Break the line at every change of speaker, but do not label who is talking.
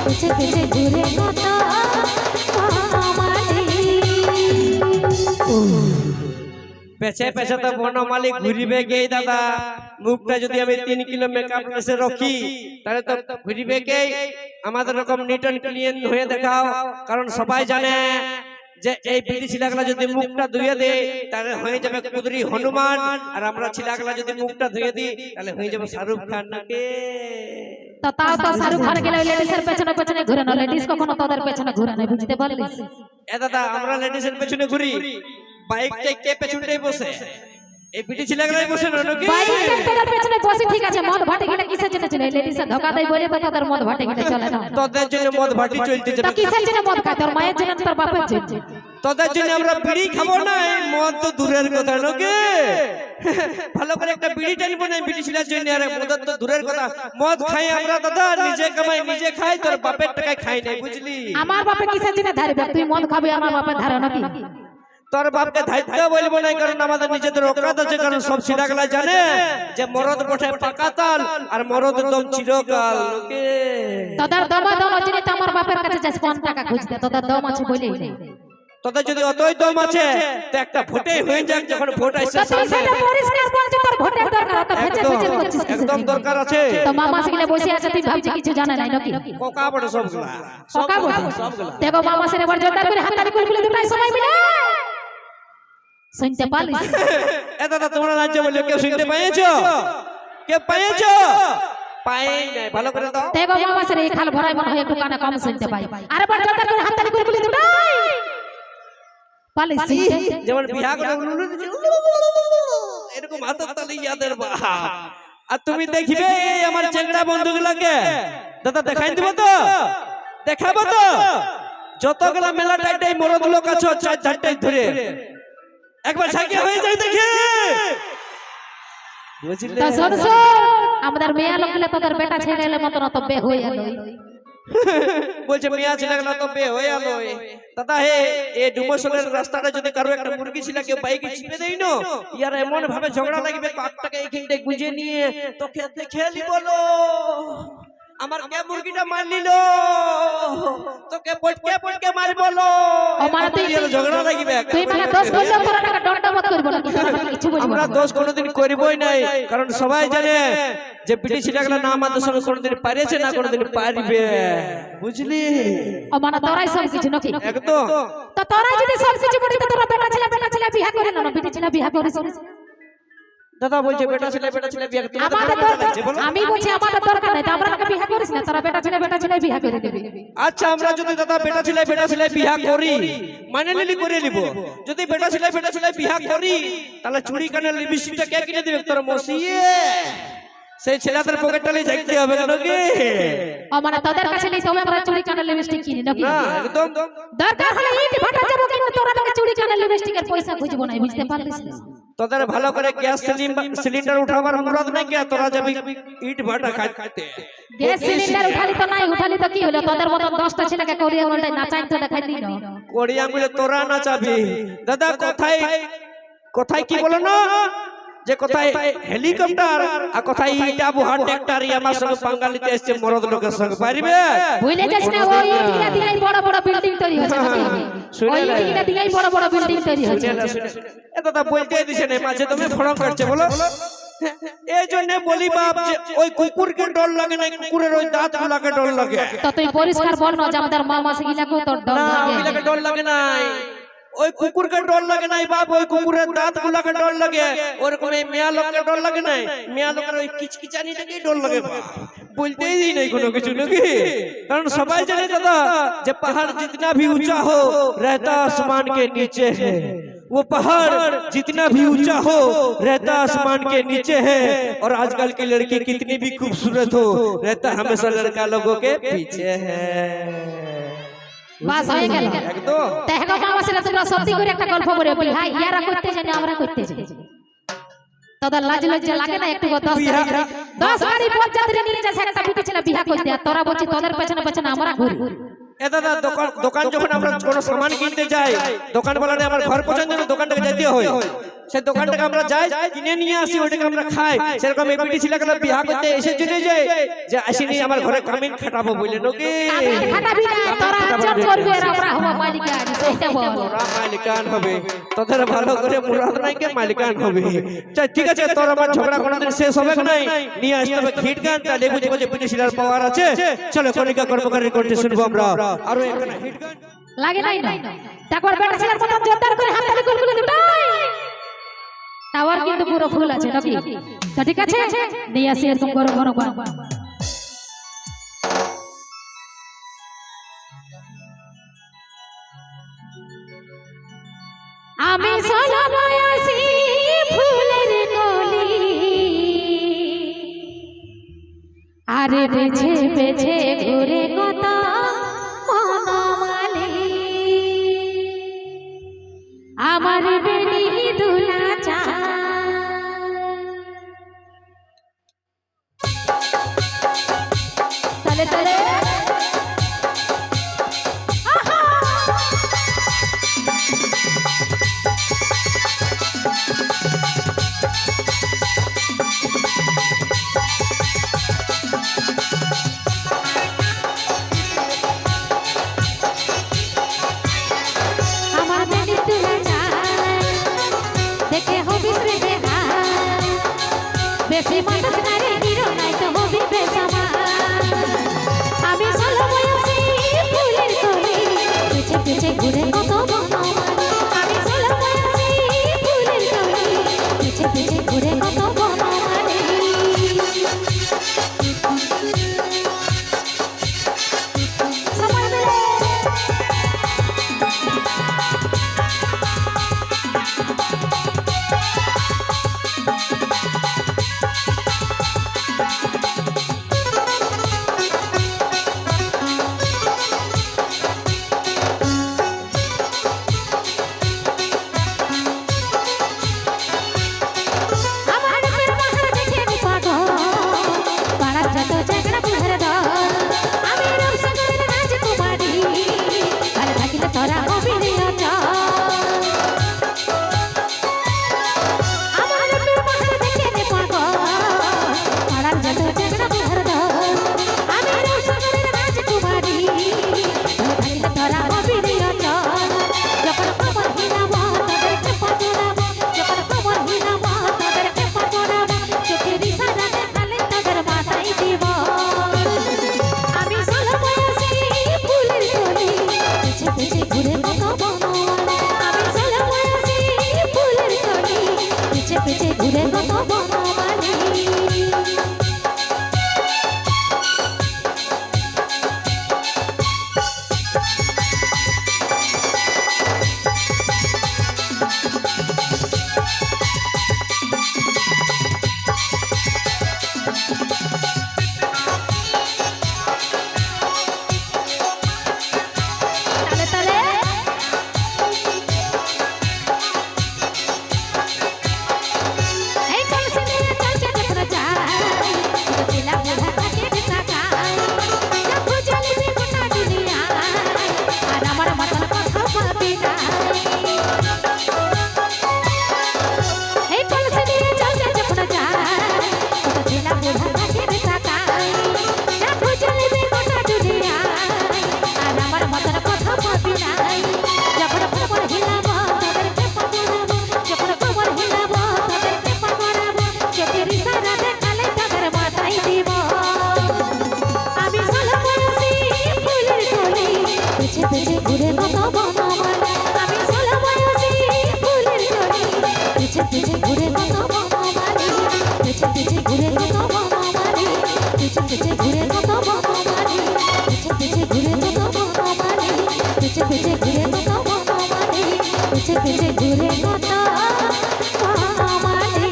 পেছে পেছে ঘুরে কত
পেছে পেছে তো বনমালী ঘুরিবে গে দাদা। মুখটা যদি আমি 3 কিলো মেকআপ এসে রাখি তাহলে তো ঘুরিবে গে। আমাদের রকম নিট এন্ড ক্লিন হয়ে দেখাও, কারণ সবাই জানে যে এই বিটি ছিলাগুলা যদি মুখটা ধুয়ে দেয় তাহলে হয়ে যাবে কুদরি হনুমান, আর আমরা ছিলাগুলা যদি মুখটা ধুয়ে দিই তাহলে হয়ে যাবে শাহরুখ খান নাকি।
তো তাও তো শাহরুখ খান গেলে লেডিসের পেছনে পেছনে ঘুরে না, লেডিস কখনো তাদের পেছনে ঘুরে না, বুঝতে পারলিস?
এ দাদা আমরা লেডিসের পেছনে ঘুরি, বাইকটা কে পেছনটাই বসে? এই বিটি ছিলাগুলাই বসে না নাকি?
বাইকটা তাদের পেছনে বসে ঠিক আছে, মদ ভাটে গেলে কিসের জন্য চলে? লেডিসে ধোকা দেয় বলে তো তাদের মদ ভাটে গেলে চলে না।
তোদের জন্য মদ ভাটি চলতে
তো কিসের জন্য মদ খায়? তোর মায়ের জন্য, তোর বাপের জন্য।
তোদের জন্য আমরা বিড়ি খাবো না, এই মদ তো দূরের কথা নাকি। ভালো করে একটা বিড়ি টানবো না বিড়ি ছিলার জন্য, আর মদ তো দূরের কথা। মদ খাই আমরা দাদা, নিজে কামাই নিজে খাই, তোর বাপের টাকায় খাই নাই, বুঝলি?
আমার বাপে কিসের জন্য ধারবে? তুই মদ খাবি, আমার বাপের ধারে নাকি?
তোর বাপকে ধাইতে বলবো না, কারণ আমাদের নিজেদের অকাত আছে। কারণ সব ছিলাগুলা জানে যে মরদ বটে পাকা তাল আর মরদ দম চিরকাল নাকি।
তোদের দম জন্য তো আমার বাপের কাছে যাস 5 টাকা খুঁজতে, তোদের দম আছে বলেই নেই।
তোদের যদি অতই দম আছে তো একটা ভোটে হয়ে যাক, যখন ভোট আসছে
সেটা পরিষ্কার বলছে, তোর ভোটের দরকার, তো ভেজে ভেজে করছিস কিসের
একদম
জন্য?
দরকার আছে।
তো মামা সেগুলো বসে আছে, তুই ভাবছিস কিছু জানে নাই নাকি?
কোকা বড় সবগুলা
কোকা বটে। দেখো মামা সেনে বড় জোরদার করে হাততালি কুলকুলি দুটাই সবাই মিলে শুনতে পালিস?
এ দাদা তোমরা রাজ্য বলে কেউ শুনতে পাইছো? কে পাইছো? পাই নাই, ভালো করে দাও।
দেখো মামা সেনে এই খাল ভরাই মনে হয় একটু কানে কম শুনতে পাই। আরে বড় জোরদার করে হাততালি কুলকুলি দুটাই পালিস।
যেমন বিহা করে উলুলু দিছে, এরকম হাতের তালি ইয়াদের বাপ। আর তুমি দেখিবে এই আমার চেংড়া বন্ধুগুলোকে দাদা দেখাই দিব তো, দেখাবো তো। যতগুলা মেলা টাইটাই মরদ লোক আছে 4-4টাই ধরে একবার সাইকেল হয়ে যায় দেখে, বুঝলে?
তো শোন শোন, আমাদের মেয়া লোকগুলো তোদের বেটা ছেলে এলে মতন অত বে হয়ে গেল।
বলছে মিয়া ছিলাগুলা তো বে হয়ে গেল। দাদা হে এই ডুমসলের রাস্তাটা যদি কারো একটা মুরগি ছিল কেউ বাইকে চিপে দেই না, ইয়ার এমন ভাবে ঝগড়া লাগবে পাকটাকে এইখানটায় গুঁজে নিয়ে তোকে দেখে লি বলো আমার কে মুরগিটা মার নিল, তোকে পটকে পটকে মার বলো।
মানে তুই
ঝগড়া লাগবে।
তুই মানে দোষ করলে তোরা টাকা দণ্ড মত করব না, কিছু বলবো
আমরা দোষ কোনোদিন করবই নাই, কারণ সবাই জানে যে বিটি ছিলাগুলা না আমাদের সঙ্গে কোনোদিন পারেছে না কোনোদিন পারবে, বুঝলি?
মানে তোরাই সব কিছু নাকি?
একদম।
তো তোরাই যদি সব কিছু করিস তো তোরা বেটা ছেলে বিয়া করে না, বিটি ছেলে বিয়া করিস?
দাদা বলছে বেটা ছেলে বিয়ে করতে
আমাদের দরকার, আমি বলছি আমাদের দরকার নাই, তো আমরা বিয়া করিস না, তোরা বেটা ছেলে বিয়া করে দিবি।
আচ্ছা আমরা যদি দাদা বেটা ছেলে বিয়া করি মানে লিলি করে নিব। যদি বেটা ছেলে বিয়া করি তাহলে চুড়ি কানের লিপস্টিকটা কে কিনে দিবে? তোর মসিয়ে সেই ছেলেদের পকেটটালে যাইতে হবে নাকি?
মানে তোদের কাছে নেই তবে আমরা চুড়ি কানের লিপস্টিক কিনি নাকি?
না একদম।
দরকার হলে ইট ভাটা যাব, কিন্তু তোরা আমাকে চুড়ি কানের লিপস্টিকের পয়সা খুঁজবো না, বুঝতে পারলিস?
তোদের ভালো করে গ্যাস সিলিন্ডার উঠাবার মুরাদ নাই, কে তোরা যাবি ইট ভাটা খাইতে।
গ্যাস সিলিন্ডার উঠালি তো কি হলো? তোদের মত 10টা ছেলেকে কোরিয়া গোল্ডে নাচাই তো দেখাই দিল।
কোরিয়া মিলে তোরা নাচাবি দাদা। কোথায় কি বলো না যে কোথায় হেলিকপ্টার আর কোথায় ইটা বুহার ট্রাক্টর আমার সঙ্গে বাঙালিতে এসে মরদ লোকের সঙ্গে পারিবে?
ভুলে যাস না, ওই ইটগুলা দিয়েই বড় বড় বিল্ডিং তৈরি হচ্ছে নাকি? ওই ইটগুলা দিয়েই বড় বড় বিল্ডিং তৈরি হচ্ছে।
এ দাদা বলতে দিছে না, মাঝে তুমি ফোন করছে বলো। এই জন্য বলি বাপ যে ওই কুকুরকে ডর লাগে না, কুকুরের ওই দাঁত গুলাকে ডর লাগে।
তো তুই পরিষ্কার বল না যে আমাদের মা মাসি গিলাকে তোর ডর লাগে?
ওইগুলাকে ডর লাগে নাই, ওই কুকুরকে ডর লাগে নাই বাপ, ওই কুকুরের দাঁত গুলাকে ডর লাগে। ওরকম এই মেয়া লোককে ডর লাগে নাই, মেয়া লোকের ওই কিচকিচানিটাকে ডর লাগে বাপ। বলতেই দিই নাই কোনো কিছু নাকি, কারণ সবাই জানে দাদা যে পাহাড় जितना भी ऊंचा हो रहता आसमान के नीचे है, वो पहाड़ जितना भी ऊंचा हो रहता आसमान के नीचे है, और आजकल की लड़की कितनी भी खूबसूरत हो रहता हमेशा लड़का लोगों के पीछे है।
বাস হয়ে গেল
একদম।
দেখো মামা সেটা তোমরা সত্যি করে একটা গল্প বলে ভাই, ইয়ারা করতে জানি আমরা করতে জানি, তোদের লাজ লজ্জা লাগে না একটু? 10 গাড়ি পথ যাত্রী নিয়ে যাচ্ছে একটা বিটি ছেলে বিয়া করতে, আর তোরা বলছিস তোদের পেছনে পেছনে আমরা ঘুরি।
এ দাদা দোকান যখন আমরা কোনো সামান কিনতে যাই দোকানওয়ালা আমার ঘর পর্যন্ত দোকানটাকে যেতে হয় সেই দোকানটাকে আমরা যাই কিনে নিয়ে আসি ওটাকে আমরা খাই সেরকম এই বিটি ছেলেগুলো বিয়া করতে এসে জেনে যায় যে আসিনি আমার ঘরে কামিন খাটাবো বললেন ওকে
খাটাবি না তোরা আচার করবি আর আমরা হব মালিকান সেইটা বল
তোরা মালিকান হবে তোদের ভালো করে মুরাদ নাইকে মালিকান হবে ঠিক আছে তোর আমার ঝগড়া কোনোদিন শেষ হবে নাই নিয়ে আসতে হবে হিট গান তাহলে বুঝে বুঝে বিটি ছেলের পাওয়ার আছে চলো কলিকা কর্মকারী করতে শুনবো আমরা আরো একটা হিট গান
লাগে নাই না তারপর বেটা ছেলের মতন জোরদার করে হাত তালি গুলগুলো দুটাই টাওয়ার কিন্তু পুরো ফুল আছে নাকি তো ঠিক আছে নিয়ে আসি এরকম গরম গরম গান আমি সোনা বয়সী ফুলের কলি আরে বেছে বেছে ঘুরে কত মনমালি আমার বেনি দুলা চা তালে তালে বেশি মানুষ নারী হিরো নাই তো হবি বেসামা আমি ষোলো বয়সী ফুলের কলি পিছে পিছে ঘুরে কত বনমালী আমি ষোলো বয়সী ফুলের কলি পিছে পিছে ঘুরে কত বনমালী সময় বেড়ে ঘুরে কত বনমালী ঘুরে কত বনমালী আমি ষোলো বয়সী ফুলের কলি পিছে পিছে ঘুরে কত বনমালী পিছে পিছে ঘুরে কত বনমালী পিছে পিছে ঘুরে কত বনমালী পিছে পিছে ঘুরে কত বনমালী পিছে পিছে ঘুরে কত বনমালী পিছে পিছে ঘুরে কত বনমালী